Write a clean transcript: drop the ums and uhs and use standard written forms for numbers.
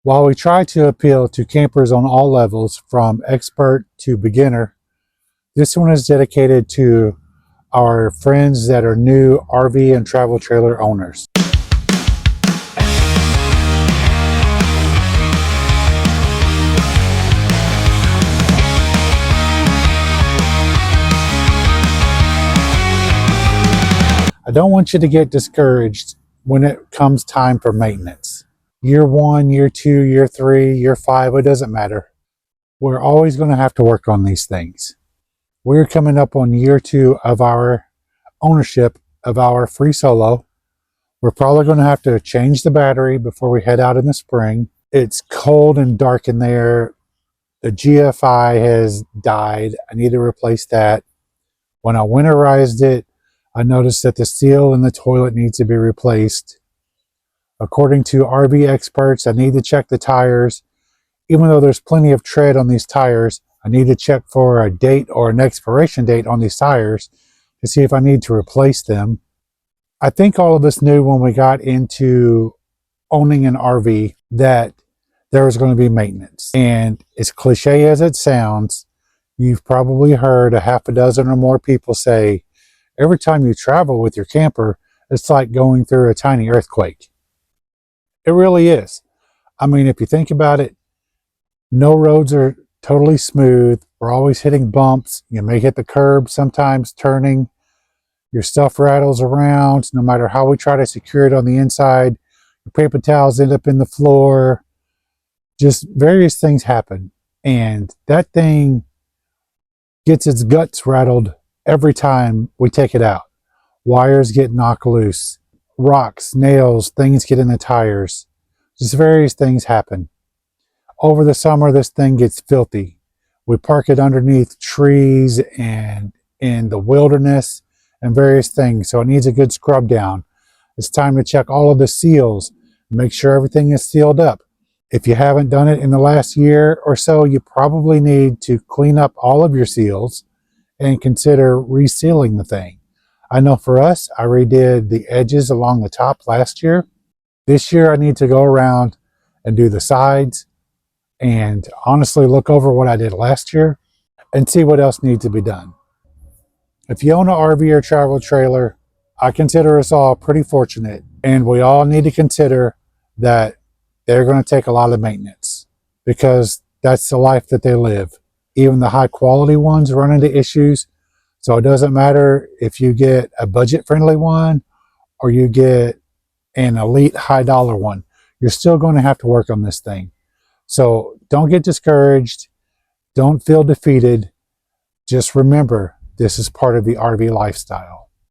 While we try to appeal to campers on all levels, from expert to beginner, this one is dedicated to our friends that are new RV and travel trailer owners. I don't want you to get discouraged when it comes time for maintenance. Year 1, year 2, year 3, year 5, it doesn't matter. We're always going to have to work on these things. We're coming up on year 2 of our ownership of our free solo. We're probably going to have to change the battery before we head out in the spring. It's cold and dark in there. The GFI has died. I need to replace that. When I winterized it, I noticed that the seal in the toilet needs to be replaced. According to RV experts, I need to check the tires. Even though there's plenty of tread on these tires, I need to check for a date or an expiration date on these tires to see if I need to replace them. I think all of us knew when we got into owning an RV that there was going to be maintenance. And as cliche as it sounds, you've probably heard a half a dozen or more people say, every time you travel with your camper, it's like going through a tiny earthquake. It really is. I mean, if you think about it, no roads are totally smooth. We're always hitting bumps. You may hit the curb sometimes turning. Your stuff rattles around. No matter how we try to secure it on the inside, your paper towels end up in the floor. Just various things happen. And that thing gets its guts rattled every time we take it out. Wires get knocked loose. Rocks, nails, things get in the tires. Just various things happen. Over the summer, this thing gets filthy. We park it underneath trees and in the wilderness and various things, so it needs a good scrub down. It's time to check all of the seals, make sure everything is sealed up. If you haven't done it in the last year or so, you probably need to clean up all of your seals and consider resealing the thing. I know for us, I redid the edges along the top last year. This year I need to go around and do the sides and honestly look over what I did last year and see what else needs to be done. If you own an RV or travel trailer, I consider us all pretty fortunate, and we all need to consider that they're going to take a lot of maintenance because that's the life that they live. Even the high quality ones run into issues. So it doesn't matter if you get a budget friendly one or you get an elite high dollar one, you're still going to have to work on this thing. So don't get discouraged. Don't feel defeated. Just remember, this is part of the RV lifestyle.